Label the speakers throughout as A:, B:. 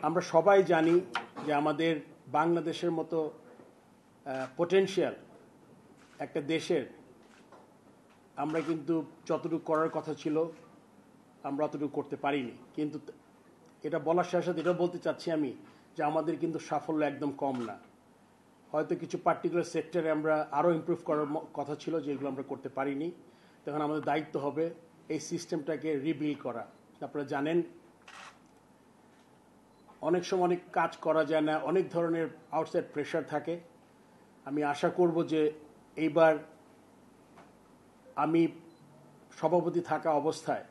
A: আমরা সবাই জানি যে আমাদের বাংলাদেশের মতো পটেনশিয়াল একটা দেশের আমরা কিন্তু যতটুকু করার কথা ছিল আমরা অতটুকু করতে পারিনি। কিন্তু এটা বলার সাথে সাথে এটাও বলতে চাচ্ছি আমি যে আমাদের কিন্তু সাফল্য একদম কম না। হয়তো কিছু পার্টিকুলার সেক্টরে আমরা আরও ইমপ্রুভ করার কথা ছিল, যেগুলো আমরা করতে পারিনি। তখন আমাদের দায়িত্ব হবে এই সিস্টেমটাকে রিবিল্ড করা। আপনারা জানেন অনেক সময় অনেক কাজ করা যায় না, অনেক ধরনের আউটসাইড প্রেশার থাকে। আমি আশা করব যে এইবার আমি সভাপতি থাকা অবস্থায়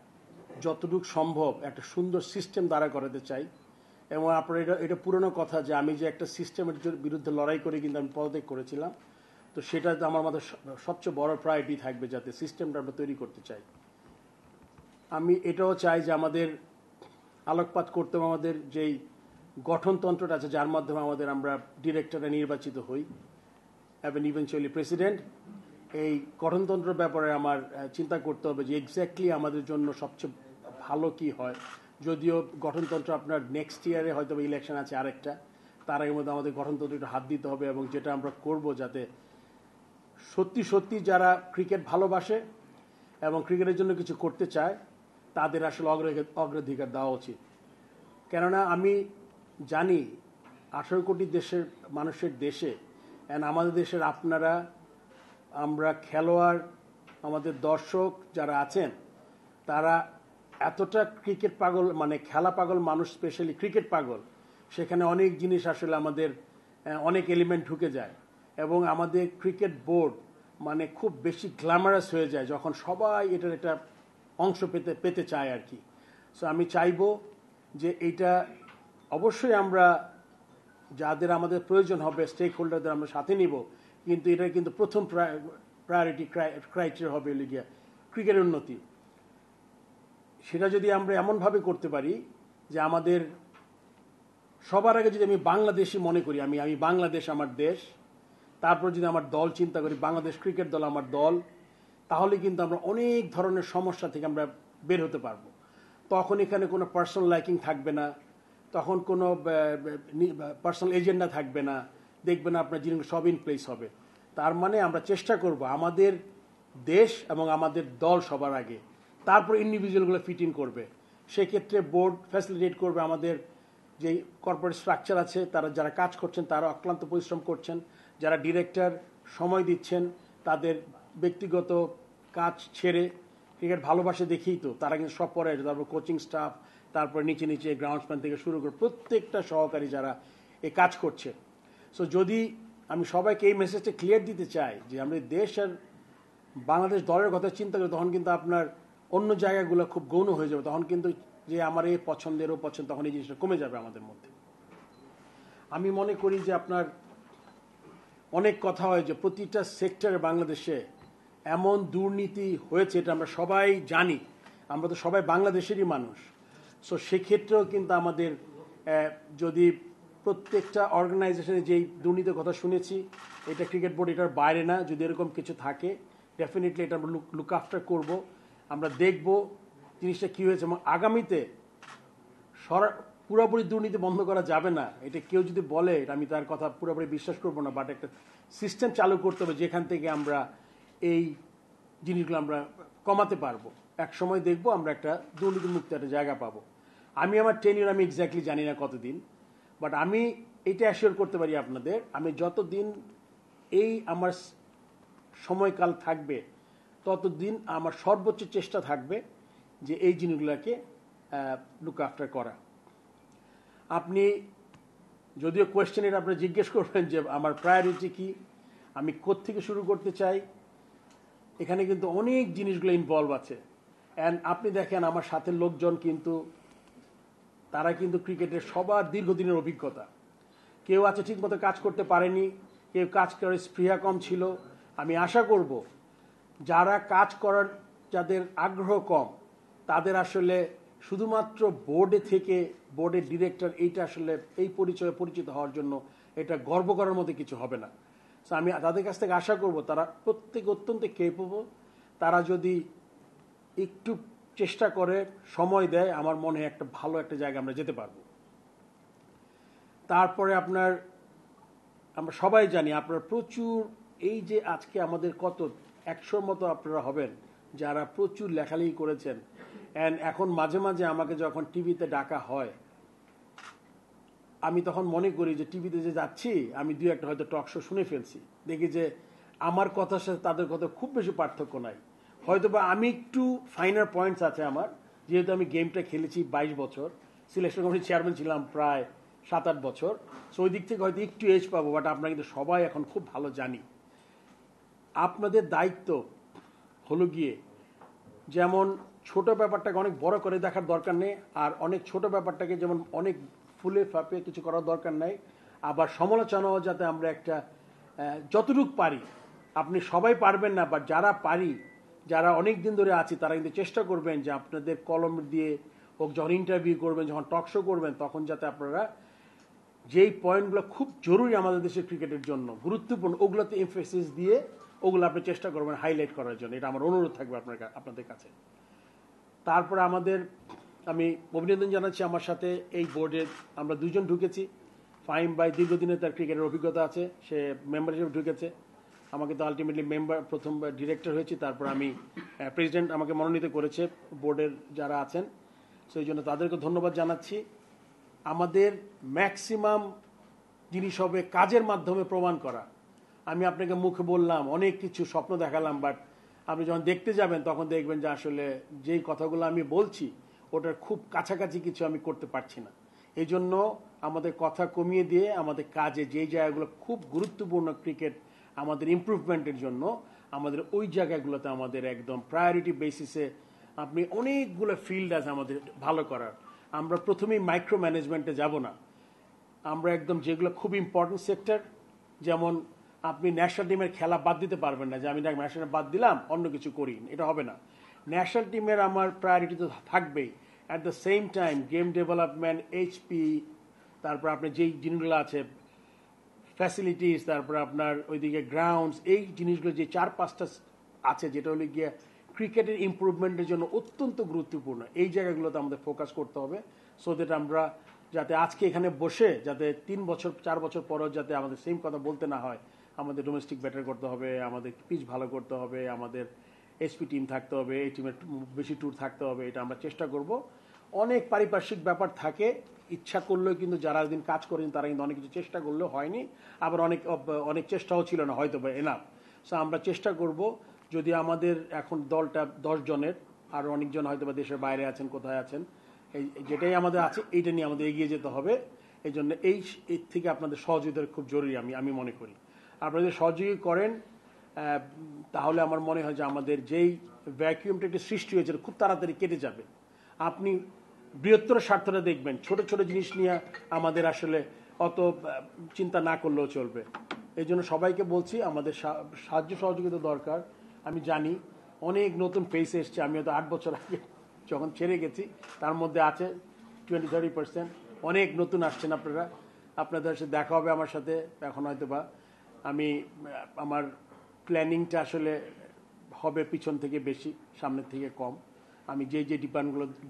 A: যতটুকু সম্ভব একটা সুন্দর সিস্টেম দাঁড়া করাতে চাই। এবং আপনার এটা পুরনো কথা যে আমি যে একটা সিস্টেমের বিরুদ্ধে লড়াই করে কিন্তু আমি পদত্যাগ করেছিলাম। তো সেটা আমার মাথায় সবচেয়ে বড় প্রায়োরিটি থাকবে, যাতে সিস্টেমটা আমরা তৈরি করতে চাই। আমি এটাও চাই যে আমাদের আলোকপাত করতে হবে আমাদের যেই গঠনতন্ত্রটা আছে, যার মাধ্যমে আমরা ডিরেক্টররা নির্বাচিত হই এবং ইভেনচুয়ালি প্রেসিডেন্ট। এই গঠনতন্ত্রের ব্যাপারে আমার চিন্তা করতে হবে যে এক্স্যাক্টলি আমাদের জন্য সবচেয়ে ভালো কি হয়। যদিও গঠনতন্ত্র আপনার নেক্সট ইয়ারে হয়তো ইলেকশন আছে আরেকটা, তার আগের মধ্যে আমাদের গঠনতন্ত্রটা হাত দিতে হবে এবং যেটা আমরা করব যাতে সত্যি সত্যি যারা ক্রিকেট ভালোবাসে এবং ক্রিকেটের জন্য কিছু করতে চায় তাদের আসলে অগ্রাধিকার দেওয়া উচিত। কেননা আমি জানি 18 কোটি দেশের মানুষের দেশে আমাদের দেশের আপনারা, আমরা খেলোয়াড়, আমাদের দর্শক যারা আছেন তারা এতটা ক্রিকেট পাগল, মানে খেলা পাগল মানুষ, স্পেশালি ক্রিকেট পাগল। সেখানে অনেক জিনিস আসলে আমাদের অনেক এলিমেন্ট ঢুকে যায় এবং আমাদের ক্রিকেট বোর্ড মানে খুব বেশি গ্ল্যামারাস হয়ে যায় যখন সবাই এটার একটা অংশ পেতে চায় আর কি। সো আমি চাইবো যে এইটা অবশ্যই আমরা যাদের আমাদের প্রয়োজন হবে স্টেক হোল্ডারদের আমরা সাথে নিব, কিন্তু এটা কিন্তু প্রথম প্রায়োরিটি ক্রাইটেরিয়া হবে লিগিয়া ক্রিকেটের উন্নতি। সেটা যদি আমরা এমনভাবে করতে পারি যে আমাদের সবার আগে যদি আমি বাংলাদেশি মনে করি, আমি বাংলাদেশ আমার দেশ, তারপর যদি আমার দল চিন্তা করি বাংলাদেশ ক্রিকেট দল আমার দল, তাহলে কিন্তু আমরা অনেক ধরনের সমস্যা থেকে আমরা বের হতে পারবো। তখন এখানে কোনো পার্সোনাল লাইকিং থাকবে না, তখন কোনো পার্সোনাল এজেন্ডা থাকবে না, দেখবে না আপনার জিনিস সব ইন প্লেস হবে। তার মানে আমরা চেষ্টা করব আমাদের দেশ এবং আমাদের দল সবার আগে, তারপর ইন্ডিভিজুয়ালগুলো ফিট ইন করবে। সেক্ষেত্রে বোর্ড ফ্যাসিলিটেট করবে আমাদের যেই কর্পোরেট স্ট্রাকচার আছে, তারা যারা কাজ করছেন তারা অক্লান্ত পরিশ্রম করছেন, যারা ডিরেক্টর সময় দিচ্ছেন তাদের ব্যক্তিগত কাজ ছেড়ে ক্রিকেট ভালোবাসে দেখেই তো তারা কিন্তু সব পরে, তারপর কোচিং স্টাফ, তারপর নিচে নিচে গ্রাউন্ডসম্যান থেকে শুরু করে প্রত্যেকটা সহকারী যারা এই কাজ করছে। সো যদি আমি সবাইকে এই মেসেজটা ক্লিয়ার দিতে চাই যে আমরা দেশ আর বাংলাদেশ দলের কথা চিন্তা করি, তখন কিন্তু আপনার অন্য জায়গাগুলো খুব গৌণ হয়ে যাবে। তখন কিন্তু যে আমার এই পছন্দের ও পছন্দ, তখন এই জিনিসটা কমে যাবে আমাদের মধ্যে। আমি মনে করি যে আপনার অনেক কথা হয় যে প্রতিটা সেক্টরে বাংলাদেশে এমন দুর্নীতি হয়েছে, এটা আমরা সবাই জানি, আমরা তো সবাই বাংলাদেশেরই মানুষ। সো সেক্ষেত্রেও কিন্তু আমাদের যদি প্রত্যেকটা অর্গানাইজেশনে যেই দুর্নীতির কথা শুনেছি, এটা ক্রিকেট বোর্ড এটার বাইরে না, যদি এরকম কিছু থাকে ডেফিনেটলি এটা আমরা লুক আফটার করবো, আমরা দেখব জিনিসটা কী হয়েছে। এবং আগামীতে পুরোপুরি দুর্নীতি বন্ধ করা যাবে না, এটা কেউ যদি বলে আমি তার কথা পুরোপুরি বিশ্বাস করবো না, বাট একটা সিস্টেম চালু করতে হবে যেখান থেকে আমরা এই জিনিসগুলো আমরা কমাতে পারবো। এক সময় দেখবো আমরা একটা দুর্নীতিমুক্ত একটা জায়গা পাবো। আমি আমার টেনিয়র আমি এক্স্যাক্টলি জানি না কতদিন, বাট আমি এটা অ্যাসিওর করতে পারি আপনাদের, আমি যতদিন এই আমার সময়কাল থাকবে ততদিন আমার সর্বোচ্চ চেষ্টা থাকবে যে এই জিনিসগুলোকে লুক আফটার করা। আপনি যদিও কোয়েশ্চেনের আপনি জিজ্ঞেস করবেন যে আমার প্রায়োরিটি কি, আমি কোত্থেকে শুরু করতে চাই, এখানে কিন্তু অনেক জিনিসগুলো ইনভলভ আছে। অ্যান্ড আপনি দেখেন আমার সাথে লোকজন কিন্তু তারা কিন্তু ক্রিকেটের সবার দীর্ঘদিনের অভিজ্ঞতা। কেউ আছে ঠিকমতো কাজ করতে পারেনি, কেউ কাজ করার স্পৃহা কম ছিল। আমি আশা করব যারা কাজ করার, যাদের আগ্রহ কম, তাদের আসলে শুধুমাত্র বোর্ডে থেকে বোর্ডের ডিরেক্টর এইটা আসলে এই পরিচয়ে পরিচিত হওয়ার জন্য এটা গর্ব করার মতো কিছু হবে না। সো আমি তাদের কাছ থেকে আশা করব তারা প্রত্যেকে অত্যন্ত কেপেবল, তারা যদি একটু চেষ্টা করে সময় দেয়, আমার মনে হয় একটা ভালো একটা জায়গা আমরা যেতে পারবো। তারপরে আপনার আমরা সবাই জানি আপনার প্রচুর এই যে আজকে আমাদের কত 100-র মতো আপনারা হবেন যারা প্রচুর লেখালেখি করেছেন। অ্যান্ড এখন মাঝে মাঝে আমাকে যখন টিভিতে ডাকা হয় আমি তখন মনে করি যে টিভিতে যে যাচ্ছি আমি দুই একটা হয়তো টক শো শুনে ফেলছি, দেখি যে আমার কথার সাথে তাদের কথা খুব বেশি পার্থক্য নাই। হয়তো বা আমি একটু ফাইনার পয়েন্টস আছে আমার, যেহেতু আমি গেমটা খেলেছি 22 বছর, সিলেকশন কমিটির চেয়ারম্যান ছিলাম প্রায় 7-8 বছর, সো ওই দিক থেকে হয়তো একটু এজ পাবো। বাট আপনারা কিন্তু সবাই এখন খুব ভালো জানি আপনাদের দায়িত্ব হলো গিয়ে যেমন ছোট ব্যাপারটাকে অনেক বড় করে দেখার দরকার নেই, আর অনেক ছোট ব্যাপারটাকে যেমন অনেক ফুলে ফাঁপে কিছু করার দরকার নাই। আবার সমালোচনাও যাতে আমরা একটা যতটুকু পারি, আপনি সবাই পারবেন না, বাট যারা পারি, যারা অনেক দিন ধরে আছি তারা কিন্তু চেষ্টা করবেন যে আপনাদের কলম দিয়ে হোক, যখন ইন্টারভিউ করবেন, যখন টক শো করবেন, তখন যাতে আপনারা যেই পয়েন্টগুলো খুব জরুরি আমাদের দেশের ক্রিকেটের জন্য গুরুত্বপূর্ণ ওগুলোতে এমফেসিস দিয়ে ওগুলো আপনি চেষ্টা করবেন হাইলাইট করার জন্য। এটা আমার অনুরোধ থাকবে আপনাদের কাছে। তারপরে আমি অভিনন্দন জানাচ্ছি, আমার সাথে এই বোর্ডে আমরা দুজন ঢুকেছি। ফাহিম ভাই দীর্ঘদিনের তার ক্রিকেটের অভিজ্ঞতা আছে, সে মেম্বার হিসেবে ঢুকেছে। আমাকে তো আলটিমেটলি প্রথম ডিরেক্টর হয়েছি, তারপর আমি প্রেসিডেন্ট আমাকে মনোনীত করেছে বোর্ডের যারা আছেন, সেই জন্য তাদেরকে ধন্যবাদ জানাচ্ছি। আমাদের ম্যাক্সিমাম জিনিস হবে কাজের মাধ্যমে প্রমাণ করা। আমি আপনাকে মুখে বললাম, অনেক কিছু স্বপ্ন দেখালাম, বাট আপনি যখন দেখতে যাবেন তখন দেখবেন যে আসলে যেই কথাগুলো আমি বলছি ওটার খুব কাছাকাছি কিছু আমি করতে পারছি না। এই জন্য আমাদের কথা কমিয়ে দিয়ে আমাদের কাজে যেই জায়গাগুলো খুব গুরুত্বপূর্ণ ক্রিকেট আমাদের ইমপ্রুভমেন্টের জন্য, আমাদের ওই জায়গাগুলোতে আমাদের একদম প্রায়োরিটি বেসিসে আপনি অনেকগুলো ফিল্ড আছে আমাদের ভালো করার। আমরা প্রথমেই মাইক্রো ম্যানেজমেন্টে যাব না, আমরা একদম যেগুলো খুব ইম্পর্টেন্ট সেক্টর, যেমন আপনি ন্যাশনাল টিমের খেলা বাদ দিতে পারবেন না যে আমি ন্যাশনাল বাদ দিলাম অন্য কিছু করি, এটা হবে না। ন্যাশনাল টিমের আমার প্রায়োরিটি তো থাকবেই, at the same time game development, HP, তারপর আপনার যেই জিনিসগুলো আছে ফ্যাসিলিটিস, তারপর আপনার ওইদিকে গ্রাউন্ডস, এই জিনিসগুলো যে 4-5টা আছে যেটা হলো গিয়ে ক্রিকেটের ইম্প্রুভমেন্টের জন্য অত্যন্ত গুরুত্বপূর্ণ, এই জায়গাগুলোতে আমাদের ফোকাস করতে হবে। সো দ্যাট আমরা যাতে আজকে এখানে বসে যাতে 3 বছর 4 বছর পরও যাতে আমাদের সেম কথা বলতে না হয়। আমাদের ডোমেস্টিক বেটার করতে হবে, আমাদের পিচ ভালো করতে হবে, আমাদের এসপি টিম থাকতে হবে, এই টিমের বেশি ট্যুর থাকতে হবে, এটা আমরা চেষ্টা করব। অনেক পারিপার্শ্বিক ব্যাপার থাকে, ইচ্ছা করলেও কিন্তু যারা দিন কাজ করেন তারা কিন্তু অনেক কিছু চেষ্টা করলেও হয়নি, আবার অনেক চেষ্টাও ছিল না হয়তো বা এনাফ। সো আমরা চেষ্টা করব, যদি আমাদের এখন দলটা 10 জনের, আর অনেকজন হয়তো বা দেশের বাইরে আছেন, কোথায় আছেন, এই যেটাই আমাদের আছে এইটা নিয়ে আমাদের এগিয়ে যেতে হবে। এই জন্য এর থেকে আপনাদের সহযোগিতা খুব জরুরি আমি মনে করি। আপনাদের সহযোগী করেন তাহলে আমার মনে হয় যে আমাদের যেই ভ্যাকিউমটা একটি সৃষ্টি হয়েছে খুব তাড়াতাড়ি কেটে যাবে। আপনি বৃহত্তর স্বার্থটা দেখবেন, ছোট ছোট জিনিস নিয়ে আমাদের আসলে অত চিন্তা না করলেও চলবে। এই জন্য সবাইকে বলছি আমাদের সাহায্য সহযোগিতা দরকার। আমি জানি অনেক নতুন ফেস এসছে, আমি হয়তো 8 বছর আগে যখন ছেড়ে গেছি তার মধ্যে আছে 20-30%, অনেক নতুন আসছেন আপনারা, আপনাদের সাথে দেখা হবে আমার সাথে। এখন হয়তো বা আমার প্ল্যানিংটা আসলে হবে পিছন থেকে বেশি, সামনের থেকে কম। আমি যে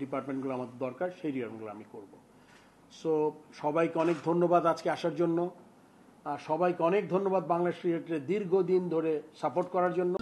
A: ডিপার্টমেন্টগুলো আমাদের দরকার সেই ডিপার্টমেন্টগুলো আমি করব। সো সবাইকে অনেক ধন্যবাদ আজকে আসার জন্য, আর সবাইকে অনেক ধন্যবাদ বাংলাদেশ ক্রিকেটের দীর্ঘদিন ধরে সাপোর্ট করার জন্য।